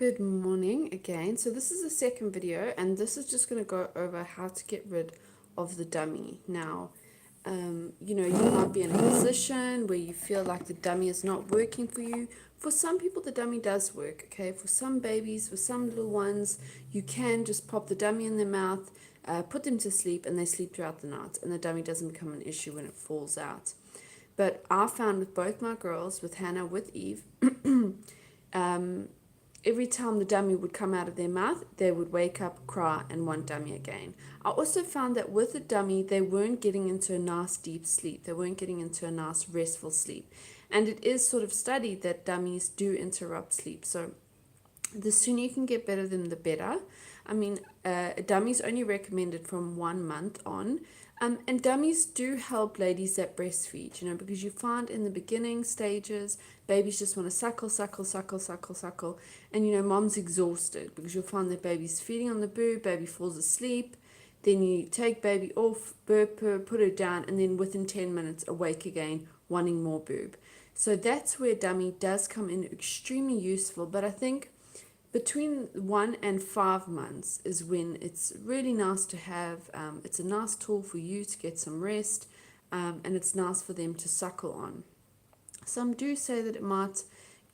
Good morning again. So this is the second video, and this is just going to go over how to get rid of the dummy. Now, you might be in a position where you feel like the dummy is not working for you. For some people, the dummy does work, okay? For some babies, for some little ones, you can just pop the dummy in their mouth, put them to sleep, and they sleep throughout the night, and the dummy doesn't become an issue when it falls out. But I found with both my girls, with Hannah, with Eve, every time the dummy would come out of their mouth, they would wake up, cry, and want dummy again. I also found that with the dummy, they weren't getting into a nice deep sleep. They weren't getting into a nice restful sleep. And it is sort of studied that dummies do interrupt sleep. So the sooner you can get better than the better. I mean, dummies only recommended from 1 month on. And dummies do help ladies that breastfeed, because you find in the beginning stages, babies just want to suckle, suckle, suckle, suckle, suckle. And, mom's exhausted because you'll find that baby's feeding on the boob, baby falls asleep. Then you take baby off, burp her, put her down, and then within 10 minutes, awake again, wanting more boob. So that's where dummy does come in extremely useful. But I think between 1 and 5 months is when it's really nice to have. It's a nice tool for you to get some rest, and it's nice for them to suckle on. Some do say that it might,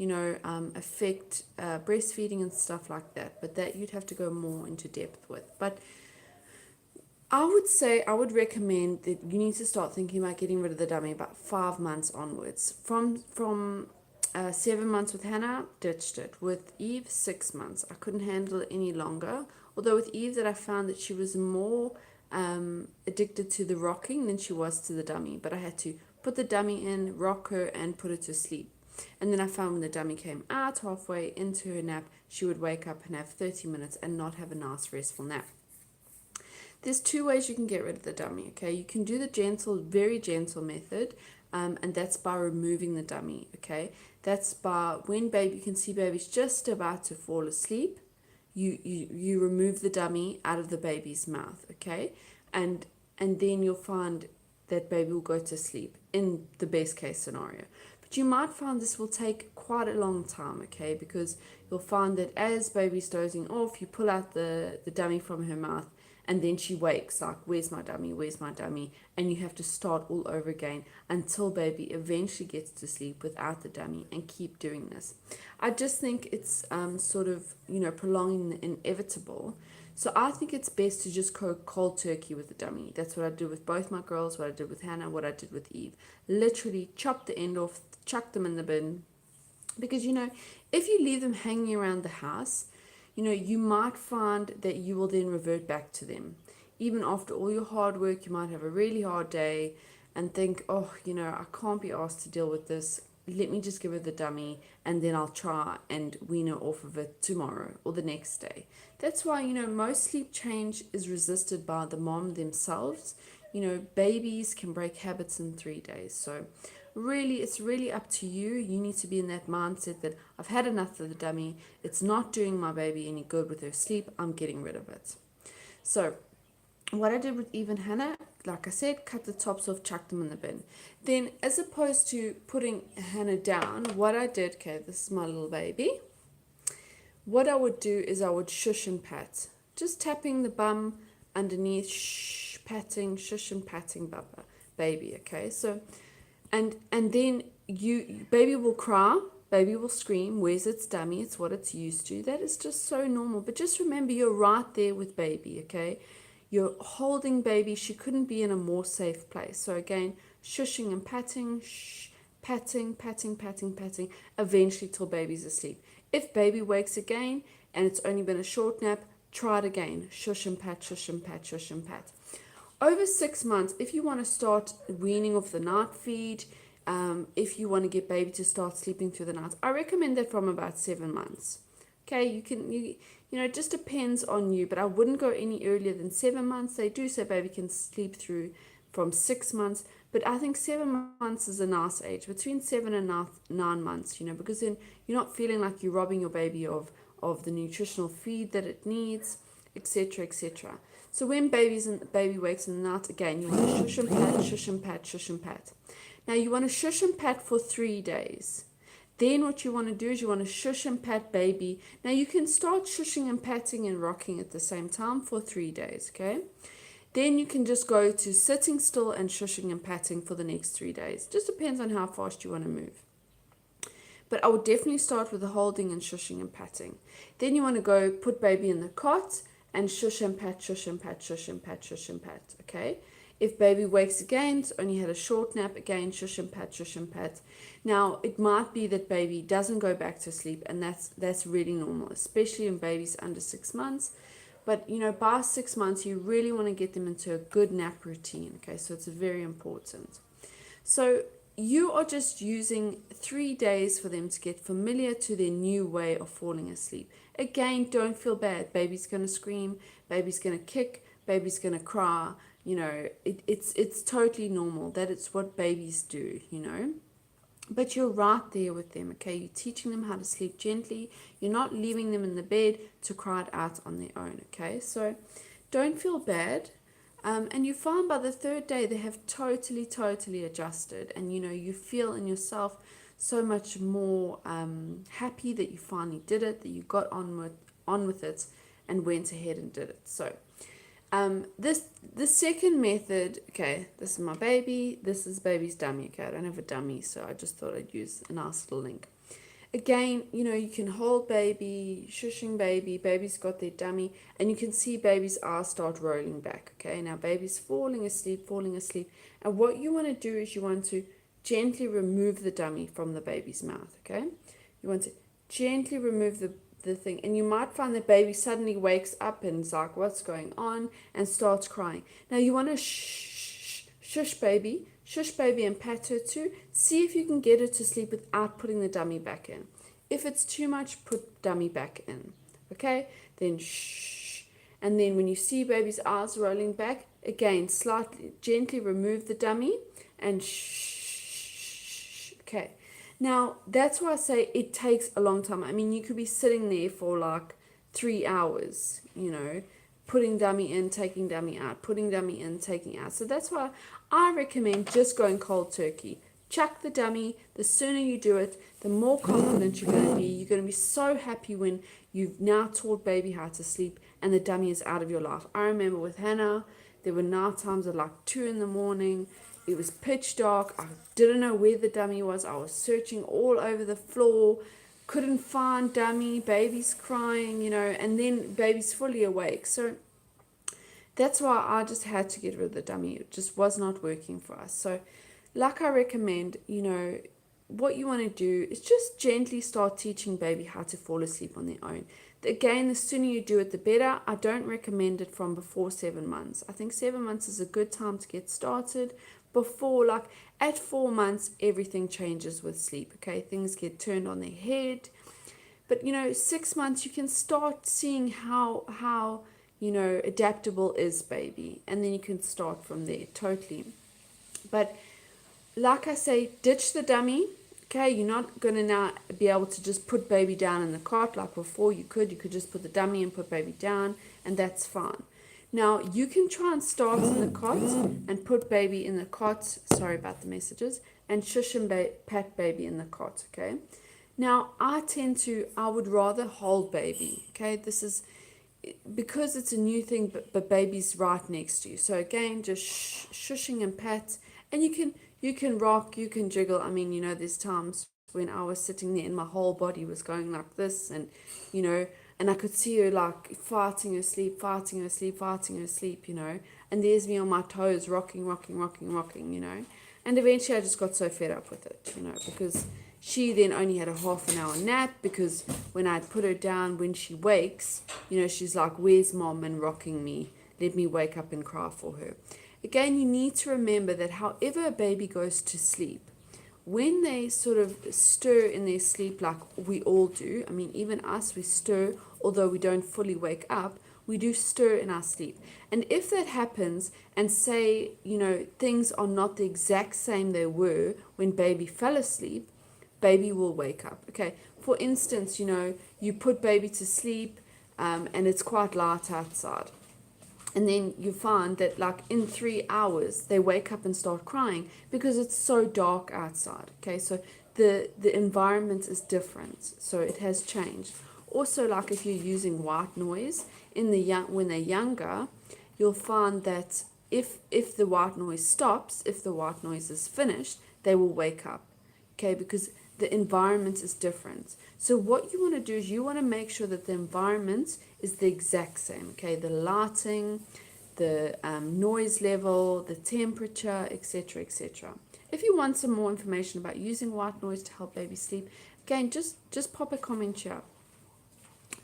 affect breastfeeding and stuff like that, but that you'd have to go more into depth with. But I would say I would recommend that you need to start thinking about getting rid of the dummy about 5 months onwards. From 7 months with Hannah, ditched it. With Eve, 6 months. I couldn't handle it any longer. Although with Eve, that I found that she was more addicted to the rocking than she was to the dummy. But I had to put the dummy in, rock her, and put her to sleep. And then I found when the dummy came out halfway into her nap, she would wake up and have 30 minutes and not have a nice restful nap. There's two ways you can get rid of the dummy, okay? You can do the gentle, very gentle method, and that's by removing the dummy, okay? That's by when you can see baby's just about to fall asleep, you remove the dummy out of the baby's mouth, okay? And then you'll find that baby will go to sleep in the best case scenario. But you might find this will take quite a long time, okay? Because you'll find that as baby's dozing off, you pull out the dummy from her mouth, and then she wakes like, where's my dummy, where's my dummy? And you have to start all over again until baby eventually gets to sleep without the dummy, and keep doing this. I just think it's sort of, prolonging the inevitable. So I think it's best to just go cold turkey with the dummy. That's what I did with both my girls, what I did with Hannah, what I did with Eve. Literally chop the end off, chuck them in the bin. Because, if you leave them hanging around the house, you might find that you will then revert back to them. Even after all your hard work, you might have a really hard day and think, oh, I can't be asked to deal with this. Let me just give her the dummy, and then I'll try and wean her off of it tomorrow or the next day. That's why, most sleep change is resisted by the mom themselves. Babies can break habits in 3 days. So really, it's really up to you. You need to be in that mindset that I've had enough of the dummy. It's not doing my baby any good with her sleep. I'm getting rid of it. So what I did with Eve and Hannah, like I said, cut the tops off, chuck them in the bin. Then, as opposed to putting Hannah down, what I did, okay, this is my little baby. What I would do is I would shush and pat, just tapping the bum underneath, patting, shush and patting baby, okay? So, and then baby will cry, baby will scream, where's its dummy, it's what it's used to. That is just so normal. But just remember, you're right there with baby, okay? You're holding baby. She couldn't be in a more safe place. So again, shushing and patting, patting, patting, patting, patting, eventually till baby's asleep. If baby wakes again and it's only been a short nap, try it again. Shush and pat, shush and pat, shush and pat. Over 6 months, if you want to start weaning off the night feed, if you want to get baby to start sleeping through the night, I recommend that from about 7 months. Okay, it just depends on you, but I wouldn't go any earlier than 7 months. They do say baby can sleep through from 6 months, but I think 7 months is a nice age, between 7 and 9 months, because then you're not feeling like you're robbing your baby of the nutritional feed that it needs, etc., etc. So when baby wakes in the night, again, you want to shush and pat, shush and pat, shush and pat. Now you want to shush and pat for 3 days. Then what you want to do is you want to shush and pat baby. Now you can start shushing and patting and rocking at the same time for 3 days, okay? Then you can just go to sitting still and shushing and patting for the next 3 days. Just depends on how fast you want to move. But I would definitely start with the holding and shushing and patting. Then you want to go put baby in the cot and shush and pat, shush and pat, shush and pat, shush and pat, okay? If baby wakes again, it's only had a short nap, again, shush and pat, shush and pat. Now, it might be that baby doesn't go back to sleep, and that's really normal, especially in babies under 6 months. But, by 6 months, you really want to get them into a good nap routine, okay? So it's very important. So you are just using 3 days for them to get familiar to their new way of falling asleep. Again, don't feel bad. Baby's going to scream, baby's going to kick, baby's going to cry. It's totally normal. That it's what babies do, But you're right there with them, okay? You're teaching them how to sleep gently. You're not leaving them in the bed to cry it out on their own, okay? So don't feel bad. And you find by the third day they have totally adjusted, and you feel in yourself so much more happy that you finally did it, that you got on with it, and went ahead and did it. So the second method, okay, this is my baby, this is baby's dummy, okay, I don't have a dummy, so I just thought I'd use a nice little link. Again, you can hold baby, shushing baby, baby's got their dummy, and you can see baby's eyes start rolling back, okay? Now baby's falling asleep, and what you want to do is you want to gently remove the dummy from the baby's mouth, okay? You want to gently remove the thing, and you might find that baby suddenly wakes up and is like, what's going on, and starts crying. Now you want to shush baby and pat her too. See if you can get her to sleep without putting the dummy back in. If it's too much, put dummy back in, okay? Then shh, and then when you see baby's eyes rolling back, again, slightly, gently remove the dummy and shh, okay? Now, that's why I say it takes a long time. I mean, you could be sitting there for like 3 hours, putting dummy in, taking dummy out, putting dummy in, taking out. So that's why I recommend just going cold turkey. Chuck the dummy. The sooner you do it, the more confident you're going to be. You're going to be so happy when you've now taught baby how to sleep and the dummy is out of your life. I remember with Hannah, there were night times at like 2 in the morning. It was pitch dark. I didn't know where the dummy was. I was searching all over the floor. Couldn't find dummy. Baby's crying, and then baby's fully awake. So that's why I just had to get rid of the dummy. It just was not working for us. So like I recommend, what you want to do is just gently start teaching baby how to fall asleep on their own. Again, the sooner you do it, the better. I don't recommend it from before 7 months. I think 7 months is a good time to get started. Before, like at 4 months, everything changes with sleep, okay? Things get turned on their head. But, 6 months, you can start seeing how adaptable is baby. And then you can start from there, totally. But like I say, ditch the dummy. Okay, you're not going to now be able to just put baby down in the cot like before. You could just put the dummy and put baby down, and that's fine. Now, you can try and start in the cot and put baby in the cot. Sorry about the messages. And shush and pat baby in the cot, okay? Now, I would rather hold baby, okay? This is because it's a new thing, but baby's right next to you. So again, just shushing and pat, and you can rock, you can jiggle. I mean, there's times when I was sitting there and my whole body was going like this, and and I could see her like fighting her sleep, and there's me on my toes, rocking, and eventually I just got so fed up with it, because she then only had a half an hour nap, because when I'd put her down, when she wakes, she's like, where's mom, and rocking me, let me wake up and cry for her. Again, you need to remember that however a baby goes to sleep, when they sort of stir in their sleep like we all do, I mean, even us, we stir, although we don't fully wake up, we do stir in our sleep. And if that happens, and say, things are not the exact same they were when baby fell asleep, baby will wake up. Okay, for instance, you put baby to sleep, and it's quite light outside. And then you find that like in 3 hours, they wake up and start crying because it's so dark outside. Okay, so the environment is different, so it has changed. Also, like if you're using white noise in the when they're younger, you'll find that if the white noise stops, if the white noise is finished, they will wake up, okay, because the environment is different. So what you want to do is you want to make sure that the environment is the exact same, okay, the lighting, the noise level, the temperature, etc., etc. If you want some more information about using white noise to help baby sleep, again, just pop a comment here.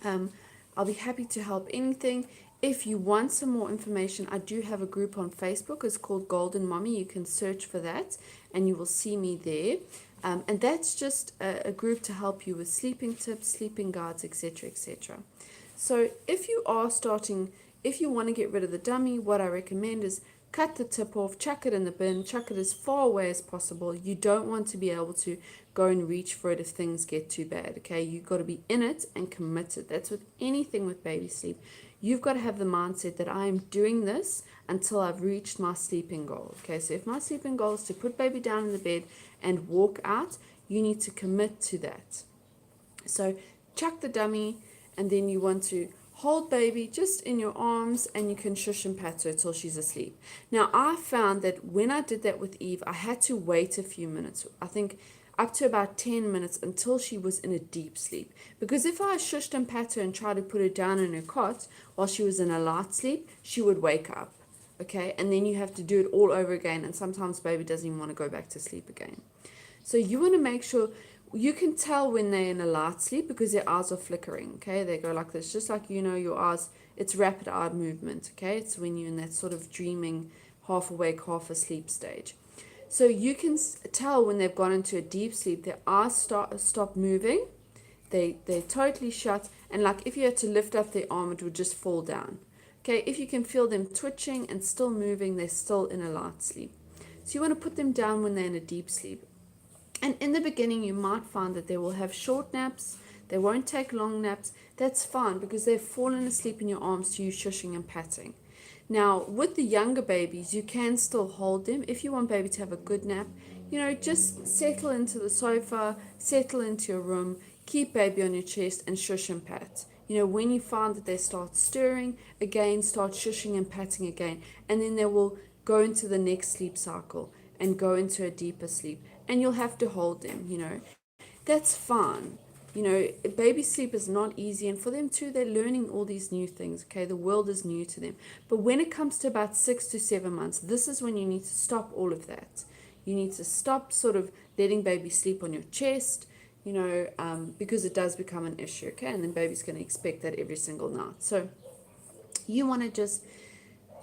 I'll be happy to help anything. If you want some more information, I do have a group on Facebook. It's called Golden Mommy. You can search for that and you will see me there. And that's just a group to help you with sleeping tips, sleeping guides, etc., etc. So if you are starting, if you want to get rid of the dummy, what I recommend is cut the tip off, chuck it in the bin, chuck it as far away as possible. You don't want to be able to go and reach for it if things get too bad, okay? You've got to be in it and committed. That's with anything with baby sleep. You've got to have the mindset that I am doing this until I've reached my sleeping goal, okay? So if my sleeping goal is to put baby down in the bed and walk out, you need to commit to that. So chuck the dummy, and then you want to hold baby just in your arms, and you can shush and pat her till she's asleep. Now, I found that when I did that with Eve, I had to wait a few minutes. I think up to about 10 minutes until she was in a deep sleep. Because if I shushed and pat her and tried to put her down in her cot while she was in a light sleep, she would wake up. Okay, and then you have to do it all over again, and sometimes baby doesn't even want to go back to sleep again. So you want to make sure. You can tell when they're in a light sleep because their eyes are flickering, okay? They go like this, just like, you know, your eyes, it's rapid eye movement, okay? It's when you're in that sort of dreaming, half awake, half asleep stage. So you can tell when they've gone into a deep sleep, their eyes stop moving, they're totally shut, and like if you had to lift up their arm, it would just fall down. Okay, if you can feel them twitching and still moving, they're still in a light sleep. So you want to put them down when they're in a deep sleep. And in the beginning, you might find that they will have short naps. They won't take long naps. That's fine because they've fallen asleep in your arms to you shushing and patting. Now, with the younger babies, you can still hold them. If you want baby to have a good nap, you know, just settle into the sofa, settle into your room, keep baby on your chest and shush and pat. You know, when you find that they start stirring, again, start shushing and patting again. And then they will go into the next sleep cycle and go into a deeper sleep. And you'll have to hold them, you know. That's fine. You know, baby sleep is not easy, and for them too, they're learning all these new things, okay? The world is new to them. But when it comes to about 6 to 7 months, this is when you need to stop all of that. You need to stop sort of letting baby sleep on your chest, you know, because it does become an issue, okay? And then baby's going to expect that every single night. So you want to just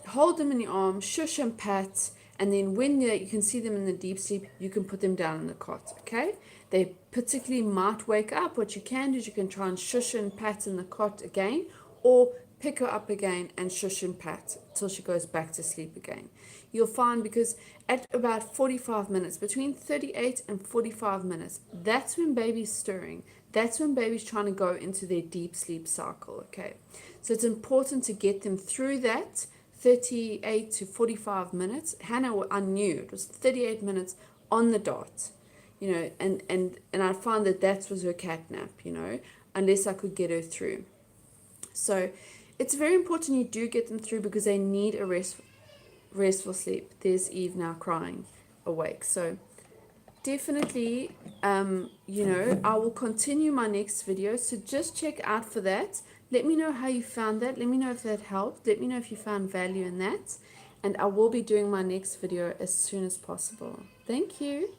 hold them in your arms, shush and pat, and then when you can see them in the deep sleep, you can put them down in the cot, okay? They particularly might wake up. What you can do is you can try and shush and pat in the cot again, or pick her up again and shush and pat till she goes back to sleep again. You'll find because at about 45 minutes, between 38 and 45 minutes, that's when baby's stirring. That's when baby's trying to go into their deep sleep cycle, okay? So it's important to get them through that 38 to 45 minutes. Hannah, I knew it was 38 minutes on the dot, you know, and I found that was her cat nap, you know, unless I could get her through. So it's very important you do get them through because they need a restful sleep. There's Eve now crying awake. So definitely, you know, I will continue my next video. So just check out for that. Let me know how you found that. Let me know if that helped. Let me know if you found value in that. And I will be doing my next video as soon as possible. Thank you.